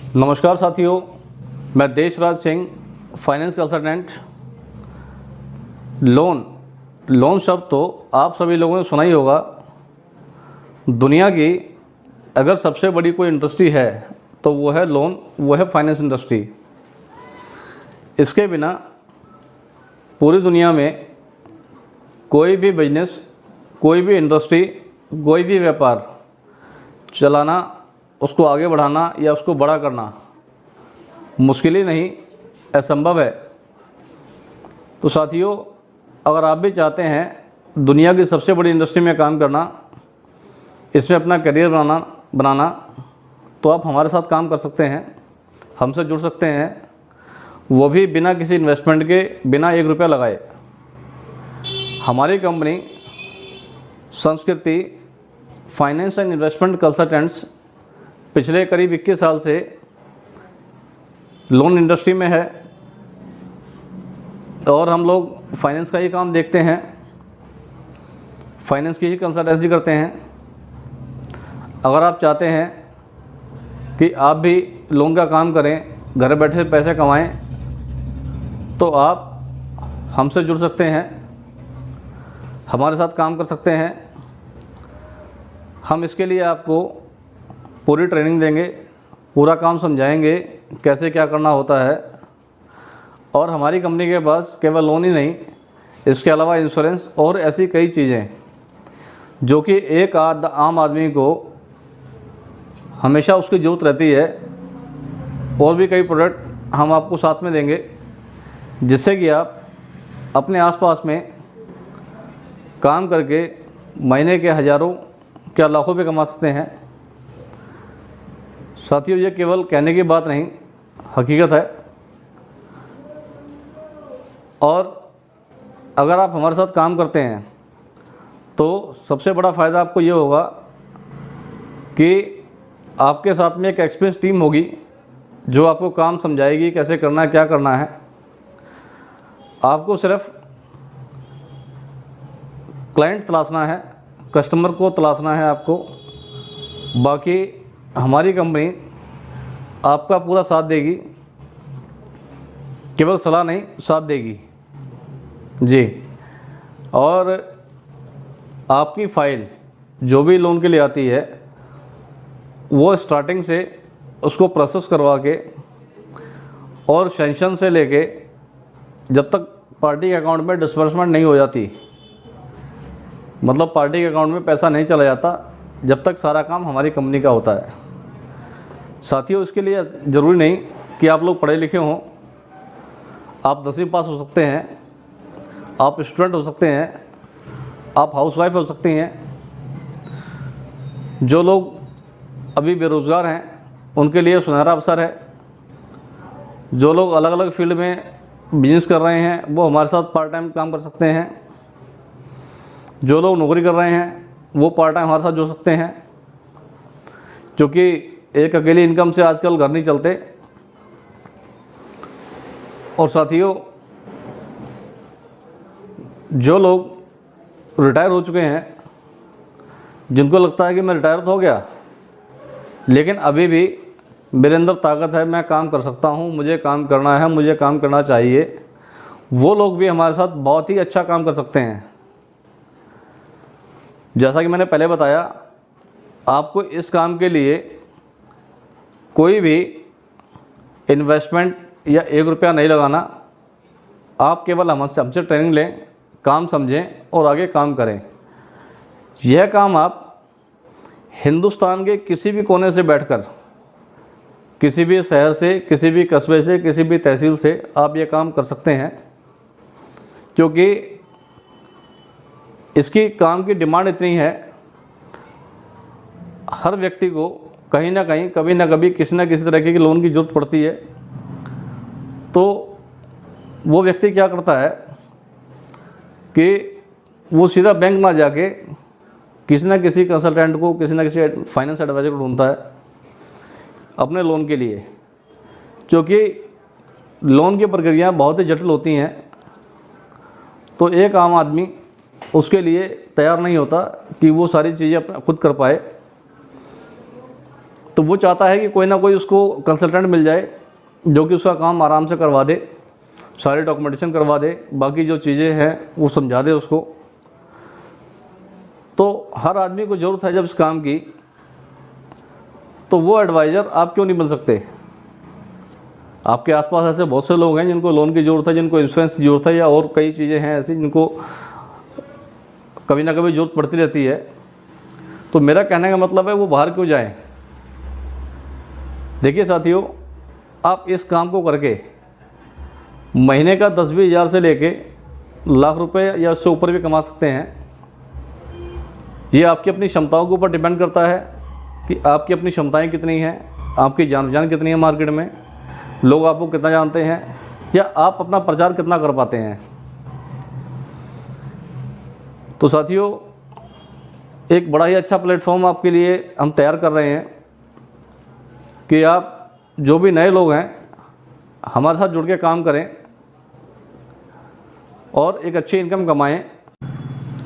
नमस्कार साथियों, मैं Deshraj Singh, finance consultant. Loan शब्द तो आप सभी लोगों ने सुना ही होगा। दुनिया की अगर सबसे बड़ी कोई इंडस्ट्री है तो वो है लोन, वो है फाइनेंस इंडस्ट्री। इसके बिना पूरी दुनिया में कोई भी बिजनेस, कोई भी इंडस्ट्री, कोई भी व्यापार चलाना, उसको आगे बढ़ाना या उसको बड़ा करना मुश्किल ही नहीं, असंभव है। तो साथियों, अगर आप भी चाहते हैं दुनिया की सबसे बड़ी इंडस्ट्री में काम करना, इसमें अपना करियर बनाना, तो आप हमारे साथ काम कर सकते हैं, हमसे जुड़ सकते हैं, वो भी बिना किसी इन्वेस्टमेंट के, बिना 1 रुपया लगाए। हमारी कंपनी संस्कृति फाइनेंस एंड इन्वेस्टमेंट कंसल्टेंट्स पिछले करीब 21 साल से लोन इंडस्ट्री में है और हम लोग फाइनेंस का ही काम देखते हैं, फाइनेंस की ही कंसल्टेंसी करते हैं। अगर आप चाहते हैं कि आप भी लोन का काम करें, घर बैठे पैसे कमाएं, तो आप हमसे जुड़ सकते हैं, हमारे साथ काम कर सकते हैं। हम इसके लिए आपको पूरी ट्रेनिंग देंगे, पूरा काम समझाएंगे कैसे क्या करना होता है। और हमारी कंपनी के पास केवल लोन ही नहीं, इसके अलावा इंश्योरेंस और ऐसी कई चीज़ें जो कि एक आम आदमी को हमेशा उसकी ज़रूरत रहती है, और भी कई प्रोडक्ट हम आपको साथ में देंगे, जिससे कि आप अपने आसपास में काम करके महीने के हज़ारों क्या लाखों पे कमा सकते हैं। साथियों, ये केवल कहने की बात नहीं, हकीकत है। और अगर आप हमारे साथ काम करते हैं तो सबसे बड़ा फ़ायदा आपको ये होगा कि आपके साथ में एक एक्सपीरियंस टीम होगी जो आपको काम समझाएगी, कैसे करना है, क्या करना है। आपको सिर्फ क्लाइंट तलाशना है, कस्टमर को तलाशना है आपको। बाकी हमारी कंपनी आपका पूरा साथ देगी, केवल सलाह नहीं, साथ देगी जी। और आपकी फ़ाइल जो भी लोन के लिए आती है, वो स्टार्टिंग से उसको प्रोसेस करवा के और सेंक्शन से लेके जब तक पार्टी के अकाउंट में डिस्बर्समेंट नहीं हो जाती, मतलब पार्टी के अकाउंट में पैसा नहीं चला जाता, जब तक सारा काम हमारी कंपनी का होता है। साथियों, इसके लिए ज़रूरी नहीं कि आप लोग पढ़े लिखे हों, आप 10वीं पास हो सकते हैं, आप स्टूडेंट हो सकते हैं, आप हाउसवाइफ हो सकती हैं। जो लोग अभी बेरोज़गार हैं उनके लिए सुनहरा अवसर है। जो लोग अलग अलग फील्ड में बिजनेस कर रहे हैं वो हमारे साथ पार्ट टाइम काम कर सकते हैं। जो लोग नौकरी कर रहे हैं वो पार्ट टाइम हमारे साथ जुड़ सकते हैं, क्योंकि एक अकेली इनकम से आजकल घर नहीं चलते। और साथियों, जो लोग रिटायर हो चुके हैं, जिनको लगता है कि मैं रिटायर तो हो गया लेकिन अभी भी मेरे अंदर ताकत है, मैं काम कर सकता हूँ, मुझे काम करना है, मुझे काम करना चाहिए, वो लोग भी हमारे साथ बहुत ही अच्छा काम कर सकते हैं। जैसा कि मैंने पहले बताया, आपको इस काम के लिए कोई भी इन्वेस्टमेंट या 1 रुपया नहीं लगाना। आप केवल हमसे ट्रेनिंग लें, काम समझें और आगे काम करें। यह काम आप हिंदुस्तान के किसी भी कोने से बैठकर, किसी भी शहर से, किसी भी कस्बे से, किसी भी तहसील से आप ये काम कर सकते हैं, क्योंकि इसकी काम की डिमांड इतनी है। हर व्यक्ति को कहीं ना कहीं, कभी ना कभी, किसी न किसी तरह की लोन की ज़रूरत पड़ती है। तो वो व्यक्ति क्या करता है कि वो सीधा बैंक ना जाके किसी न किसी कंसल्टेंट को, किसी न किसी फाइनेंस एडवाइज़र को ढूंढता है अपने लोन के लिए, क्योंकि लोन की प्रक्रिया बहुत ही जटिल होती हैं। तो एक आम आदमी उसके लिए तैयार नहीं होता कि वो सारी चीज़ें अपना खुद कर पाए। तो वो चाहता है कि कोई ना कोई उसको कंसल्टेंट मिल जाए जो कि उसका काम आराम से करवा दे, सारे डॉक्यूमेंटेशन करवा दे, बाकी जो चीज़ें हैं वो समझा दे उसको। तो हर आदमी को ज़रूरत है जब इस काम की, तो वो एडवाइज़र आप क्यों नहीं बन सकते? आपके आसपास ऐसे बहुत से लोग हैं जिनको लोन की ज़रूरत है, जिनको इंश्योरेंस की ज़रूरत है, या और कई चीज़ें हैं ऐसी जिनको कभी ना कभी ज़रूरत पड़ती रहती है। तो मेरा कहने का मतलब है वो बाहर क्यों जाएं? देखिए साथियों, आप इस काम को करके महीने का 10-20 हज़ार से लेके लाख रुपए या उससे ऊपर भी कमा सकते हैं। ये आपकी अपनी क्षमताओं के ऊपर डिपेंड करता है कि आपकी अपनी क्षमताएं कितनी हैं, आपकी जान पहचान कितनी है मार्केट में, लोग आपको कितना जानते हैं, या आप अपना प्रचार कितना कर पाते हैं। तो साथियों, एक बड़ा ही अच्छा प्लेटफॉर्म आपके लिए हम तैयार कर रहे हैं कि आप जो भी नए लोग हैं हमारे साथ जुड़ के काम करें और एक अच्छी इनकम कमाएं,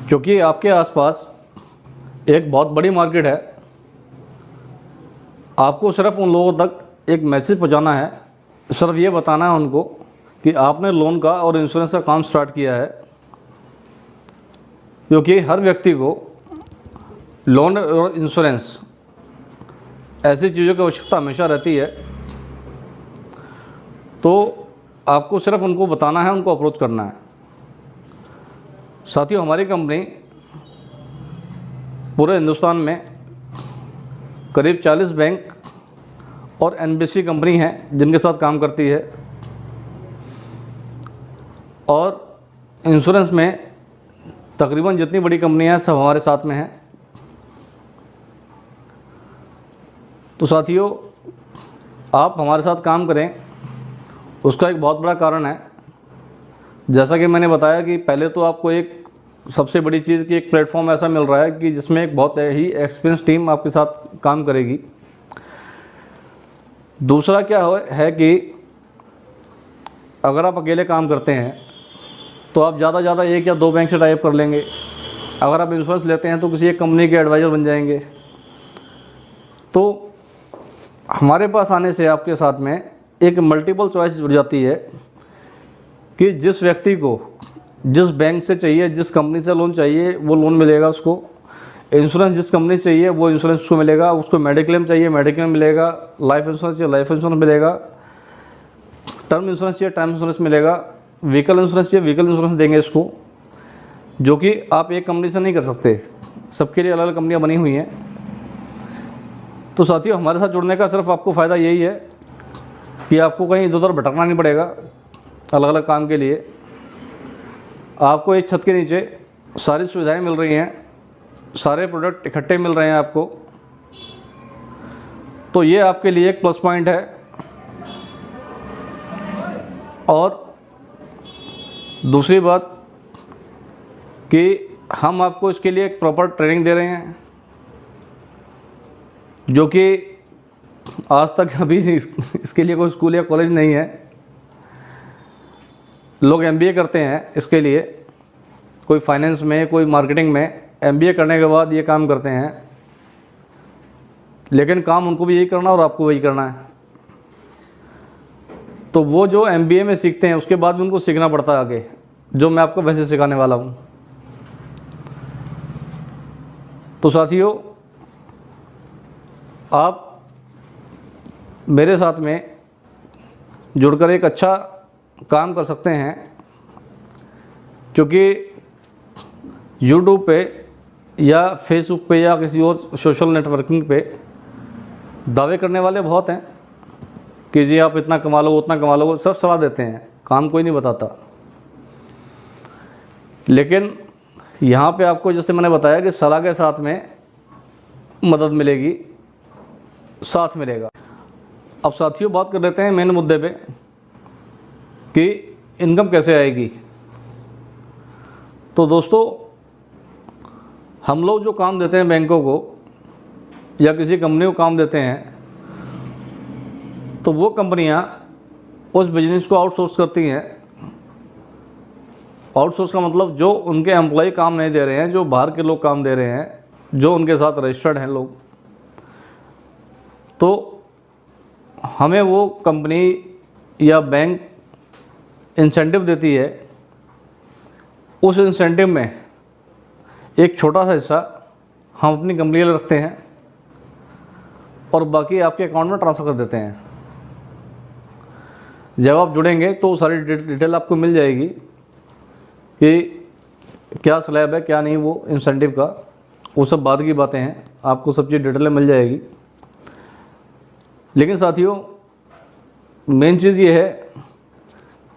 क्योंकि आपके आसपास एक बहुत बड़ी मार्केट है। आपको सिर्फ उन लोगों तक एक मैसेज पहुंचाना है, सिर्फ ये बताना है उनको कि आपने लोन का और इंश्योरेंस का काम स्टार्ट किया है, क्योंकि हर व्यक्ति को लोन और इंश्योरेंस ऐसी चीज़ों की आवश्यकता हमेशा रहती है। तो आपको सिर्फ उनको बताना है, उनको अप्रोच करना है। साथियों, हमारी कंपनी पूरे हिंदुस्तान में करीब 40 बैंक और एनबीसी कंपनी हैं जिनके साथ काम करती है, और इंश्योरेंस में तकरीबन जितनी बड़ी कंपनियां हैं सब हमारे साथ में हैं। तो साथियों, आप हमारे साथ काम करें, उसका एक बहुत बड़ा कारण है, जैसा कि मैंने बताया कि पहले तो आपको एक सबसे बड़ी चीज़ की एक प्लेटफॉर्म ऐसा मिल रहा है कि जिसमें एक बहुत ही एक्सपीरियंस टीम आपके साथ काम करेगी। दूसरा क्या है कि अगर आप अकेले काम करते हैं तो आप ज़्यादा से ज़्यादा 1 या 2 बैंक से टाइप कर लेंगे। अगर आप इंश्योरेंस लेते हैं तो किसी एक कंपनी के एडवाइज़र बन जाएंगे। तो हमारे पास आने से आपके साथ में एक मल्टीपल चॉइस जुड़ जाती है कि जिस व्यक्ति को जिस बैंक से चाहिए, जिस कंपनी से लोन चाहिए वो लोन मिलेगा उसको। इंश्योरेंस जिस कंपनी से चाहिए वो इंश्योरेंस उसको मिलेगा। उसको मेडिक्लेम चाहिए मेडिक्लेम मिलेगा, लाइफ इंश्योरेंस चाहिए लाइफ इंश्योरेंस मिलेगा, टर्म इंश्योरेंस चाहिए टर्म इंश्योरेंस मिलेगा, व्हीकल इंश्योरेंस चाहिए व्हीकल इंश्योरेंस देंगे इसको, जो कि आप एक कंपनी से नहीं कर सकते, सबके लिए अलग अलग कंपनियाँ बनी हुई हैं। तो साथियों, हमारे साथ जुड़ने का सिर्फ आपको फ़ायदा यही है कि आपको कहीं इधर उधर भटकना नहीं पड़ेगा। अलग अलग काम के लिए आपको एक छत के नीचे सारी सुविधाएं मिल रही हैं, सारे प्रोडक्ट इकट्ठे मिल रहे हैं आपको। तो ये आपके लिए एक प्लस पॉइंट है। और दूसरी बात कि हम आपको इसके लिए एक प्रॉपर ट्रेनिंग दे रहे हैं, जो कि आज तक अभी इसके लिए कोई स्कूल या कॉलेज नहीं है। लोग एमबीए करते हैं इसके लिए, कोई फाइनेंस में कोई मार्केटिंग में, एमबीए करने के बाद ये काम करते हैं, लेकिन काम उनको भी यही करना और आपको वही करना है। तो वो जो एमबीए में सीखते हैं उसके बाद भी उनको सीखना पड़ता है आगे, जो मैं आपको वैसे सिखाने वाला हूँ। तो साथियों, आप मेरे साथ में जुड़कर एक अच्छा काम कर सकते हैं, क्योंकि यूट्यूब पे या फेसबुक पे या किसी और सोशल नेटवर्किंग पे दावे करने वाले बहुत हैं कि जी आप इतना कमा लो उतना कमा लो, सब सलाह देते हैं, काम कोई नहीं बताता। लेकिन यहाँ पे आपको जैसे मैंने बताया कि सलाह के साथ में मदद मिलेगी, साथ मिलेगा। अब साथियों, बात कर लेते हैं मेन मुद्दे पे कि इनकम कैसे आएगी। तो दोस्तों, हम लोग जो काम देते हैं बैंकों को या किसी कंपनी को काम देते हैं, तो वो कंपनियां उस बिजनेस को आउटसोर्स करती हैं। आउटसोर्स का मतलब जो उनके एम्प्लॉय काम नहीं दे रहे हैं, जो बाहर के लोग काम दे रहे हैं, जो उनके साथ रजिस्टर्ड हैं लोग, तो हमें वो कंपनी या बैंक इंसेंटिव देती है, उस इंसेंटिव में एक छोटा सा हिस्सा हम अपनी कंपनी के लिए रखते हैं और बाकी आपके अकाउंट में ट्रांसफ़र कर देते हैं। जब आप जुड़ेंगे तो सारी डिटेल आपको मिल जाएगी कि क्या स्लैब है क्या नहीं, वो इंसेंटिव का, वो सब बाद की बातें हैं, आपको सब चीज़ डिटेल में मिल जाएगी। लेकिन साथियों, मेन चीज़ ये है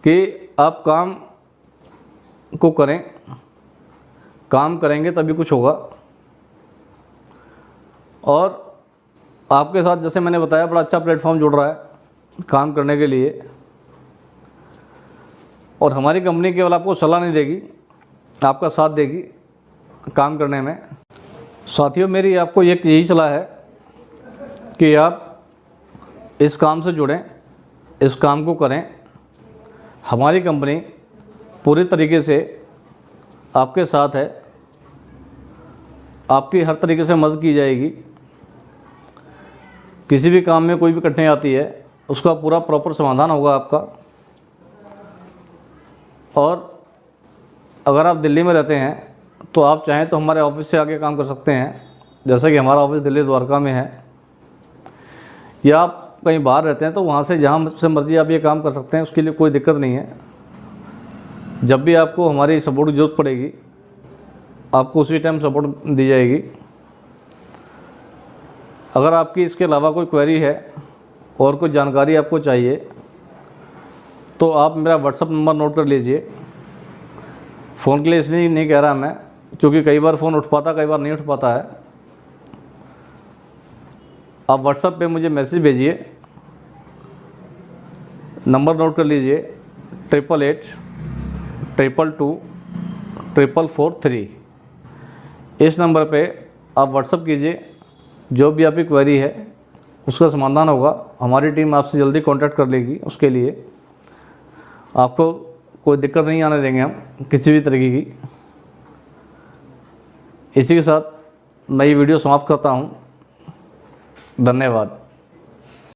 कि आप काम को करें, काम करेंगे तभी कुछ होगा। और आपके साथ जैसे मैंने बताया बड़ा अच्छा प्लेटफॉर्म जुड़ रहा है काम करने के लिए, और हमारी कंपनी केवल आपको सलाह नहीं देगी, आपका साथ देगी काम करने में। साथियों, मेरी आपको यही सलाह है कि आप इस काम से जुड़ें, इस काम को करें। हमारी कंपनी पूरी तरीके से आपके साथ है, आपकी हर तरीके से मदद की जाएगी। किसी भी काम में कोई भी कठिनाई आती है उसका पूरा प्रॉपर समाधान होगा आपका। और अगर आप दिल्ली में रहते हैं तो आप चाहें तो हमारे ऑफिस से आके काम कर सकते हैं, जैसा कि हमारा ऑफिस दिल्ली द्वारका में है। या आप कहीं बाहर रहते हैं तो वहाँ से जहाँ से मर्ज़ी आप ये काम कर सकते हैं, उसके लिए कोई दिक्कत नहीं है। जब भी आपको हमारी सपोर्ट की ज़रूरत पड़ेगी आपको उसी टाइम सपोर्ट दी जाएगी। अगर आपकी इसके अलावा कोई क्वेरी है और कोई जानकारी आपको चाहिए तो आप मेरा व्हाट्सअप नंबर नोट कर लीजिए। फ़ोन के लिए इसलिए नहीं कह रहा मैं, क्योंकि कई बार फ़ोन उठ पाता, कई बार नहीं उठ पाता है। आप व्हाट्सएप पे मुझे मैसेज भेजिए, नंबर नोट कर लीजिए 8882224443। इस नंबर पे आप व्हाट्सएप कीजिए, जो भी आपकी क्वेरी है उसका समाधान होगा। हमारी टीम आपसे जल्दी कांटेक्ट कर लेगी। उसके लिए आपको कोई दिक्कत नहीं आने देंगे हम किसी भी तरीके की। इसी के साथ मैं ये वीडियो समाप्त करता हूँ। धन्यवाद।